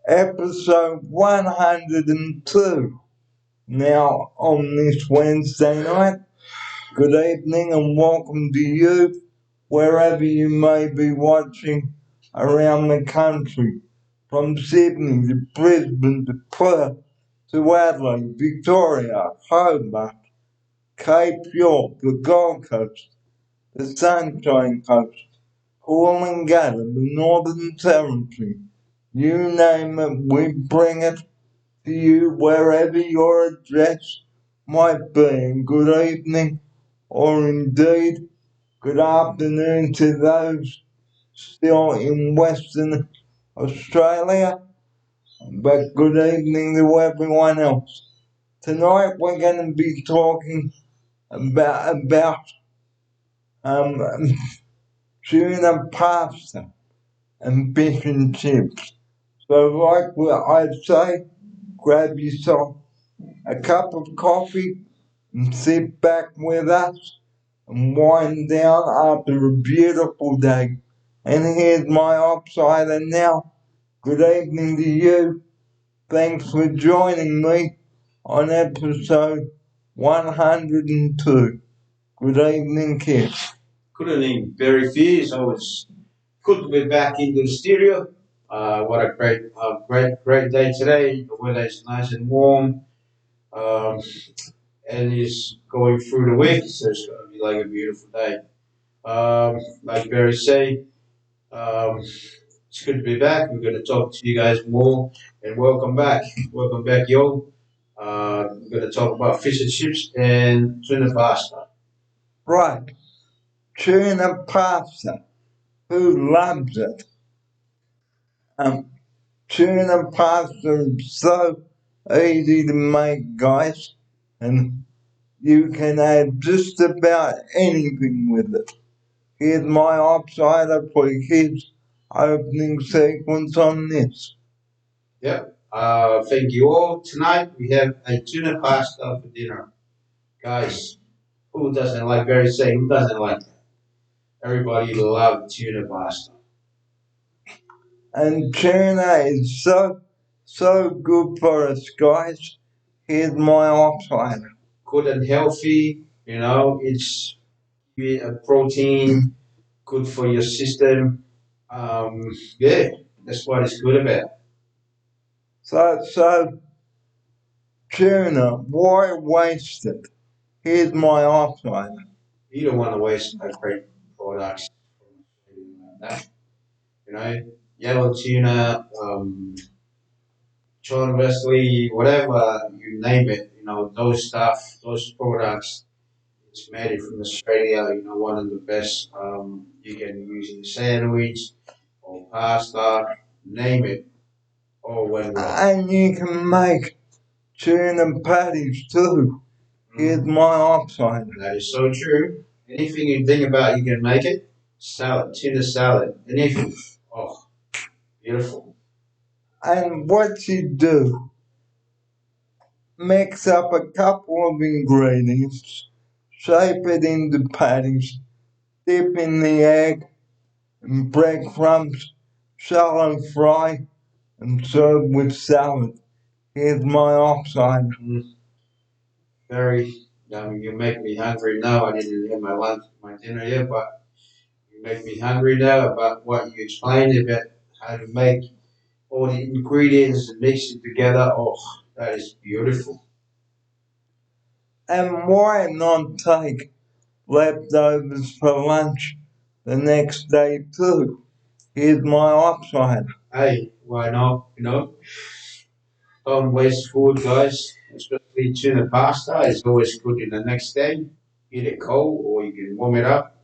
episode 102. Now, on this Wednesday night, good evening and welcome to you, wherever you may be watching around the country, from Sydney to Brisbane to Perth to Adelaide, Victoria, Hobart, Cape York, the Gold Coast, the Sunshine Coast, Coolangatta, the Northern Territory. You name it, we bring it to you wherever your address might be. And good evening, or indeed good afternoon to those still in Western Australia, but good evening to everyone else. Tonight we're going to be talking about tuna pasta and fish and chips. So like what I'd say, grab yourself a cup of coffee and sit back with us and wind down after a beautiful day. And here's my upsider now. Good evening to you. Thanks for joining me on episode 102. Good evening, Kit. Good evening, Barry Fears. It's good to be back into the studio. What a great day today. The weather is nice and warm, and it's going through the week, so it's going to be like a beautiful day. Like Barry said, it's good to be back. We're going to talk to you guys more, and welcome back. Welcome back, yo. We're going to talk about fish and chips and tuna pasta. Right. Tuna pasta. Who loves it? Tuna pasta is so easy to make, guys, and you can add just about anything with it. Here's my upsider for his opening sequence on this. Yep. Thank you all. Tonight we have a tuna pasta for dinner. Guys, who doesn't like, Barry say, who doesn't like that? Everybody loves tuna pasta. And tuna is so good for us, guys. Here's my upsider. Good and healthy, it's a protein, good for your system. Yeah, that's what it's good about. So tuna, why waste it? Here's my upsider. You don't want to waste no great products. That, yellow tuna, John Wesley, whatever you name it, those stuff, those products, it's made from Australia, one of the best you can use in a sandwich or pasta, name it, all went well. And you can make tuna patties too. Here's my upsider. That is so true. Anything you think about, you can make it. Salad, tuna salad, anything. Oh, beautiful. And what you do, mix up a couple of ingredients, shape it into patties, dip in the egg and breadcrumbs, shallow fry, and serve with salad. Here's my upside. Very, you make me hungry now. I didn't have my dinner yet, but you make me hungry now about what you explained about how to make all the ingredients and mix it together. Oh, that is beautiful. And why not take leftovers for lunch the next day too? Here's my upside. Hey, why not? Don't waste food, guys. Especially tuna pasta is always good in the next day. Eat it cold, or you can warm it up.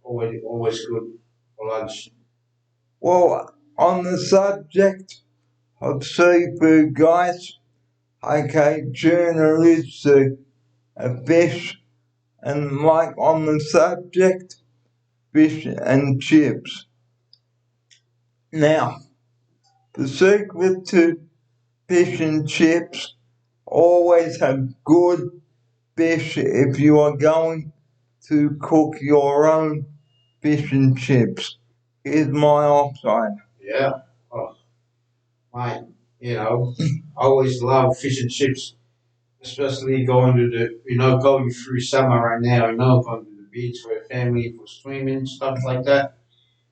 Always good for lunch. Well, on the subject of seafood, guys, okay, tuna is a fish, and like on the subject, fish and chips. Now, the secret to fish and chips, always have good fish if you are going to cook your own fish and chips. Here's my upside. Yeah. Oh, mate. You know, I always love fish and chips, especially going to going through summer right now. Going to the beach with family for swimming stuff like that.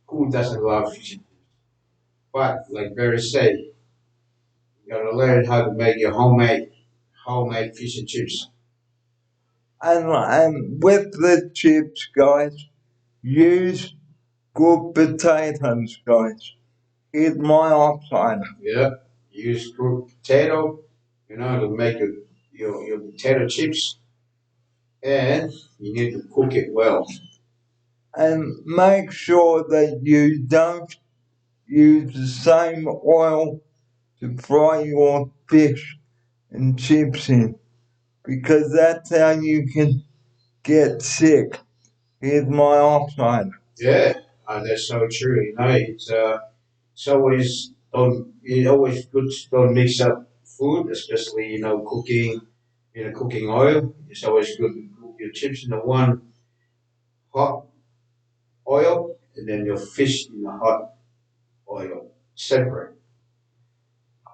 Who doesn't love fish and chips? But like Barry said, you gotta learn how to make your homemade fish and chips. And with the chips, guys, use good potatoes, guys. Here's my option. Yeah, use cooked potato, to make your potato chips, and you need to cook it well. And make sure that you don't use the same oil to fry your fish and chips in, because that's how you can get sick. Here's my option. Yeah, that's so true. It's always good to don't mix up food, especially cooking oil. It's always good to cook your chips in the one hot oil, and then your fish in the hot oil separate.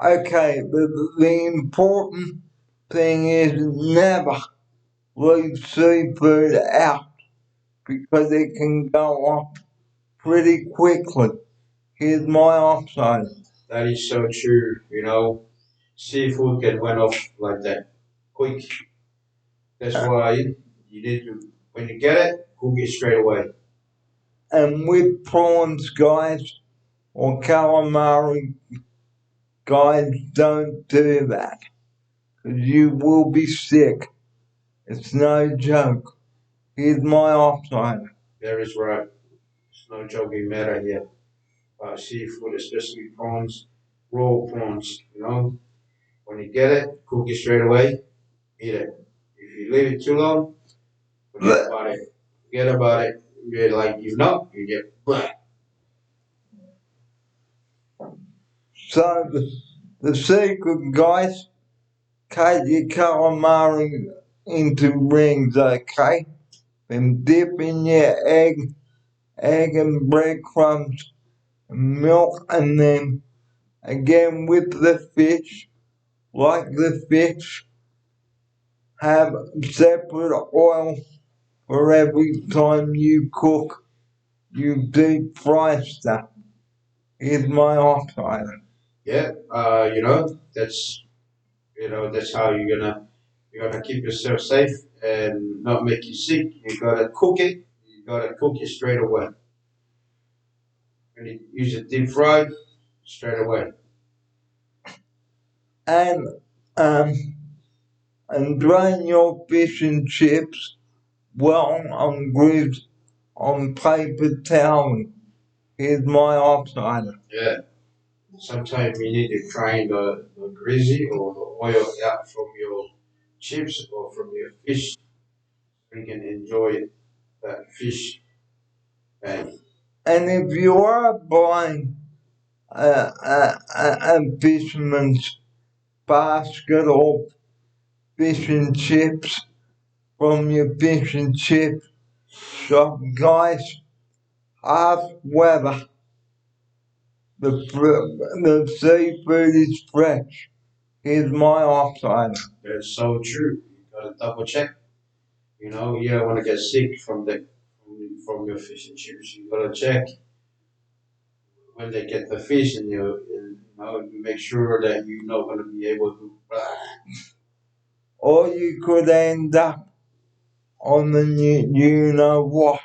Okay, but the important thing is never leave seafood out because it can go off pretty quickly. Here's my option. That is so true. Seafood can went off like that quick. That's why you need to, when you get it, cook it straight away. And with prawns, guys, or calamari, guys, don't do that. Because you will be sick. It's no joke. Here's my option. That is right. It's no joking matter here. Seafood, especially prawns, raw prawns. When you get it, cook it straight away, eat it. If you leave it too long, forget about it. Forget about it. You're like, you get black. So, the secret, guys, cut your calamari into rings, okay? Then dip in your egg and breadcrumbs and milk, and then again with the fish, like the fish, have separate oil for every time you cook. You deep fry stuff. Here's my option. Yeah, that's how you're gonna keep yourself safe and not make you sick. You gotta cook it. You gotta cook it straight away. When you use it deep fried, straight away. And um and drain your fish and chips well on grease on paper towel. Here's my option. Yeah. Sometimes you need to drain the greasy or the oil out from your chips or from your fish. So you can enjoy that fish. And And if you are buying a fisherman's basket or fish and chips from your fish and chip shop, guys, ask whether the seafood is fresh. Here's my option. that's so true. You gotta double check. You don't want to get sick from your fish and chips. You gotta check when they get the fish, and you make sure that you're not gonna be able to. Or you could end up on the you know what.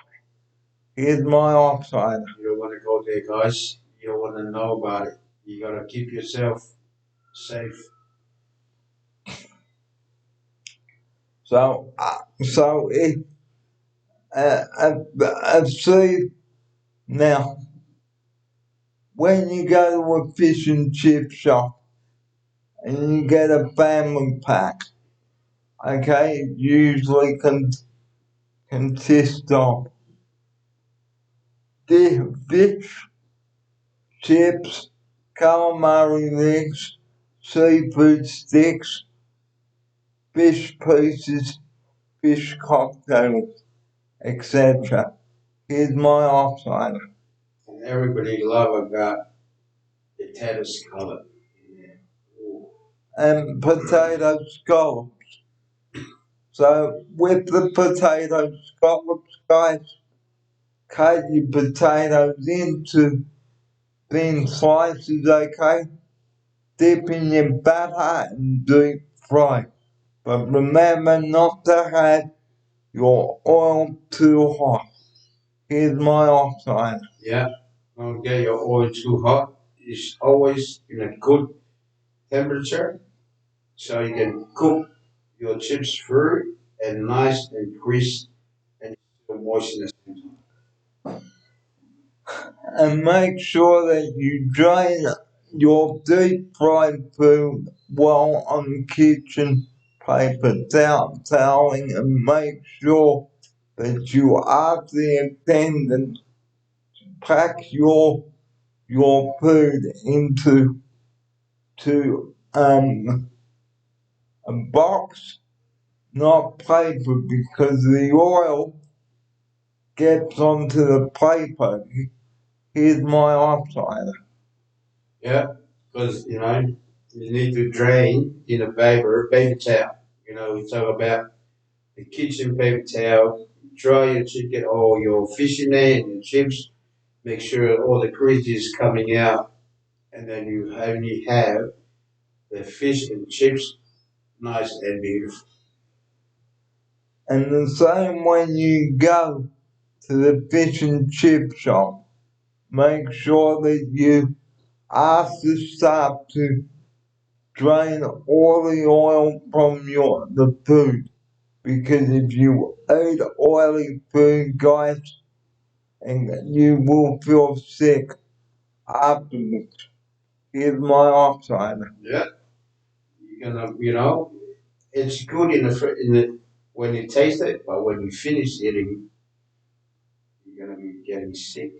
Here's my option. You don't want to go there, guys. You don't want to know about it. You gotta keep yourself safe. So if I see now when you go to a fish and chip shop and you get a family pack, okay, it usually consists of fish, chips, calamari legs, seafood sticks, fish pieces, fish cocktails, etc. Here's my option. And everybody love about potato scallop. and potato scallops. So with the potato scallops, guys, cut your potatoes into thin slices, okay? Dip in your batter and deep fry. But remember not to have your oil too hot. Here's my offside. Yeah, don't get your oil too hot. It's always in a good temperature so you can cook your chips through and nice and crisp and still moist at the same time. And make sure that you drain your deep fried food well on kitchen paper toweling and make sure that you ask the attendant to pack your food into a box, not paper, because the oil gets onto the paper. Here's my offside. Yeah, because you need to drain in a paper towel. We talk about the kitchen paper towel. Dry your chicken or your fish in there and your chips. Make sure all the grease is coming out, and then you only have the fish and chips nice and beautiful. And the same when you go to the fish and chip shop, make sure that you ask the staff to drain all the oil from the food. Because if you eat oily food, guys, and you will feel sick afterwards. Here's my offside. Yeah, you're gonna, it's good in the when you taste it, but when you finish eating, you're gonna be getting sick.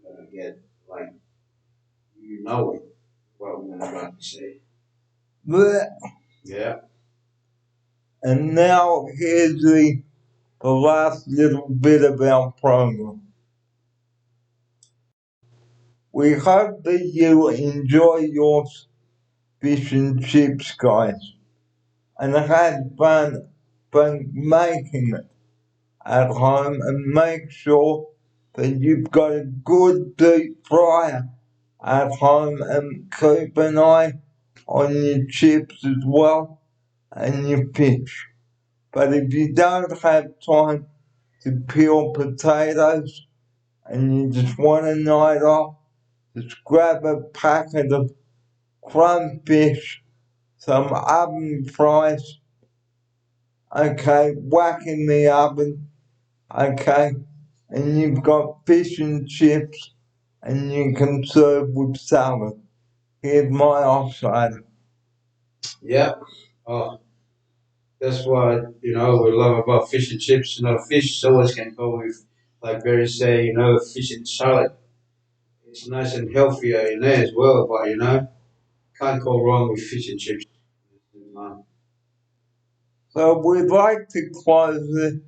You're gonna get like it. What I'm about to say. Blech. Yeah. And now here's the last little bit of our program. We hope that you enjoy your fish and chips, guys, and had fun making it at home. And make sure that you've got a good deep fryer at home, and keep an eye on your chips as well and your fish. But if you don't have time to peel potatoes and you just want a night off, just grab a packet of crumb fish, some oven fries, okay, whack in the oven, okay, and you've got fish and chips and you can serve with salad. Here's my offside. Yeah. Oh, that's what we love about fish and chips. Fish always can go with, like Barry say, fish and salad. It's nice and healthier in there as well. But can't go wrong with fish and chips. So we'd like to close the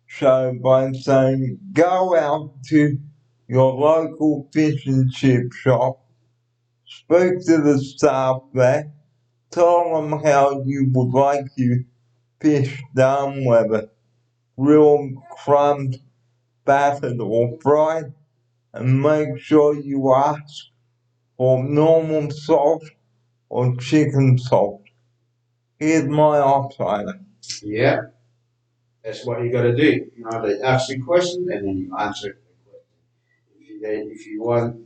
show by saying go out to your local fish and chip shop, speak to the staff there, tell them how you would like your fish done, whether grilled, crumbed, battered or fried, and make sure you ask for normal salt or chicken salt. Here's my offside. Yeah, that's what you got to do. They ask you a question and then you answer the question.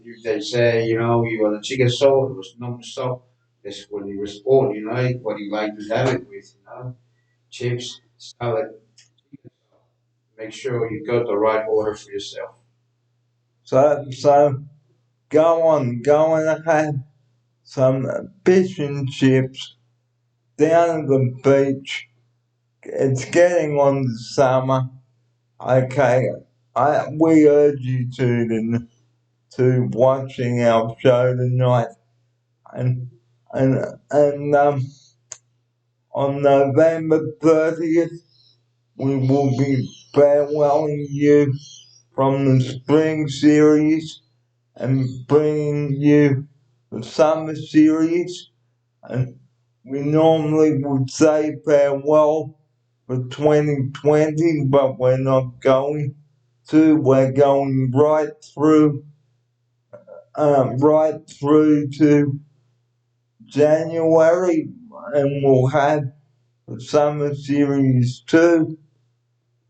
If they say, you want a chicken salt or normal salt, that's when you respond. What you like to have it with. Chips, salad. Make sure you got the right order for yourself. So go on and have some fish and chips down at the beach. It's getting on the summer. Okay, we urge you to watching our show tonight, and and on November 30th we will be farewelling you from the spring series and bringing you the summer series, and we normally would say farewell for 2020, but we're not going to. We're going right through to January, and we'll have the summer series too.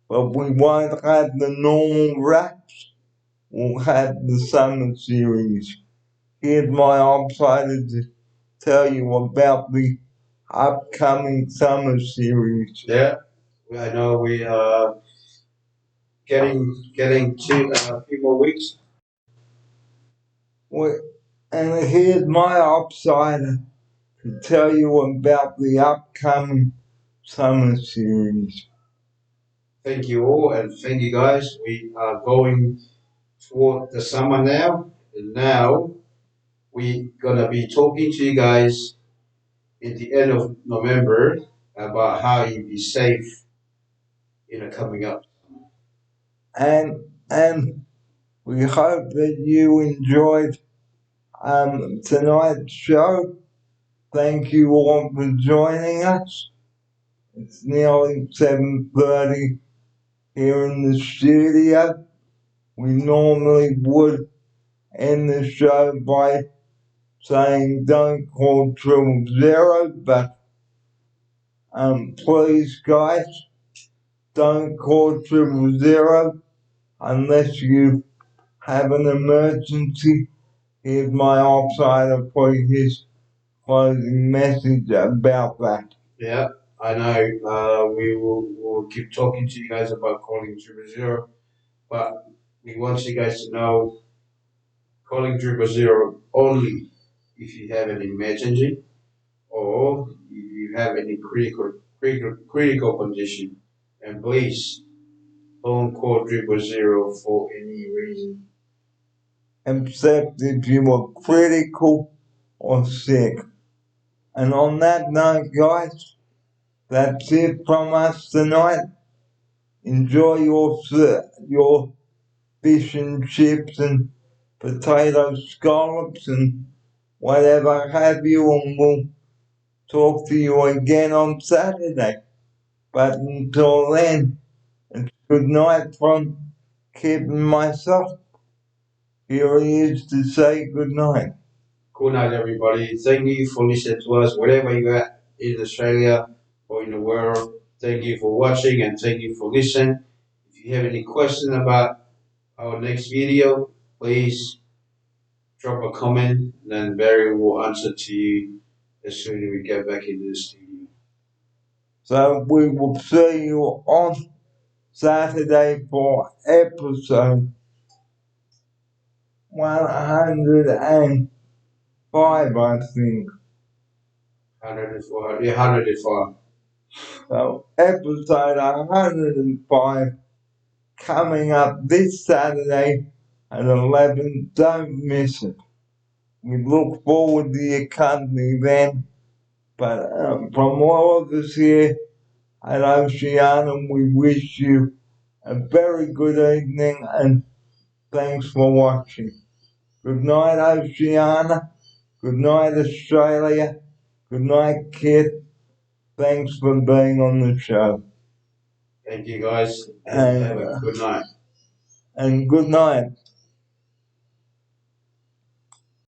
But we won't have the normal wraps. We'll have the summer series. Here's my operator to tell you about the upcoming summer series. Yeah, I know we are getting to a few more weeks. And here's my outsider to tell you about the upcoming summer series. Thank you all, and thank you guys. We are going toward the summer now, and now we're gonna be talking to you guys at the end of November about how you be safe coming up. And we hope that you enjoyed tonight's show. Thank you all for joining us. It's nearly 7:30 here in the studio. We normally would end the show by saying don't call 000, but please guys, don't call 000 unless you have an emergency. Here's my operator for his closing message about that. Yeah, I know. We'll keep talking to you guys about calling 000, but we want you guys to know calling 000 only if you have an emergency or if you have any critical condition, and please don't call 000 for any reason. Except if you were critical or sick. And on that note, guys, that's it from us tonight. Enjoy your fish and chips and potato scallops and whatever have you, and we'll talk to you again on Saturday. But until then, it's good night from Kip and myself. Here he is to say good night. Good night, everybody. Thank you for listening to us, wherever you're at in Australia or in the world. Thank you for watching and thank you for listening. If you have any question about our next video, please drop a comment, and then Barry will answer to you as soon as we get back into the studio. So we will see you on Saturday for episode 105, I think. 104, yeah, 105. So episode 105 coming up this Saturday at 11. Don't miss it. We look forward to your company then. But from all of us here at Oceania, we wish you a very good evening and thanks for watching. Good night, Oceania. Good night, Australia. Good night, Kit. Thanks for being on the show. Thank you, guys, and have a good night. And good night.